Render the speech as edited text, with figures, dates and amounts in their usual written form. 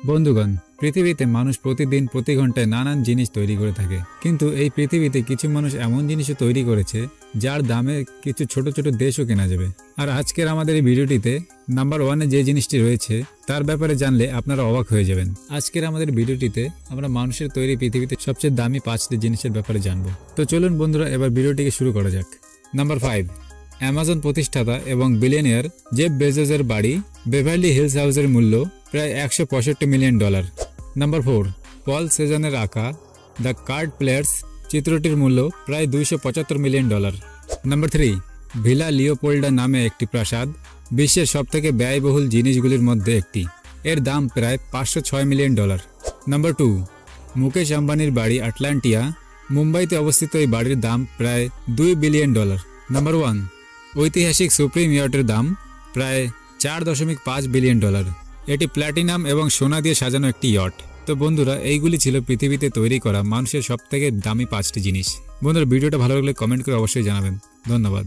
বন্ধুগণ, পৃথিবীতে মানুষ প্রতিদিন প্রতি ঘন্টায় নানান জিনিস তৈরি করে থাকে, কিন্তু এই পৃথিবীতে কিছু মানুষ এমন জিনিসও তৈরি করেছে যার দামে কিছু ছোট ছোট দেশও কেনা যাবে। আর আজকের আমাদের এই ভিডিওটিতে নাম্বার 1-এ যে জিনিসটি রয়েছে তার ব্যাপারে জানলে আপনারা অবাক হয়ে যাবেন। আজকের আমাদের ভিডিওটিতে আমরা মানুষের তৈরি পৃথিবীতে সবচেয়ে দামি 5টি জিনিসের ব্যাপারে জানবো। তো চলুন বন্ধুরা, এবার ভিডিওটিকে শুরু করা যাক। নাম্বার 5, অ্যামাজন প্রতিষ্ঠাতা এবং বিলিয়নিয়ার জেফ বেজোসের বাড়ি বেভারলি হিলস হাউসের মূল্য প্রায় $165 মিলিয়ন। নাম্বার 4, পল সেজানের আঁকা দ্য কার্ড প্লেয়ার্স চিত্রটির মূল্য প্রায় $275 মিলিয়ন। নাম্বার 3, ভিলা লিওপোল্ডা নামে একটি প্রাসাদ বিশ্বের সবথেকে ব্যয়বহুল জিনিসগুলির মধ্যে একটি, এর দাম প্রায় $506 মিলিয়ন। নাম্বার 2, মুকেশ আম্বানির বাড়ি আটলান্টিয়া, মুম্বাইতে অবস্থিত এই বাড়ির দাম প্রায় $2 বিলিয়ন। নাম্বার 1, ঐতিহাসিক সুপ্রিম ইয়টের দাম প্রায় $4.5 বিলিয়ন। এটি প্ল্যাটিনাম এবং সোনা দিয়ে সাজানো একটি ইয়ট। তো বন্ধুরা, এইগুলি ছিল পৃথিবীতে তৈরি করা মানুষের সবথেকে দামি 5টি জিনিস। বন্ধুরা, ভিডিওটা ভালো লাগলে কমেন্ট করে অবশ্যই জানাবেন। ধন্যবাদ।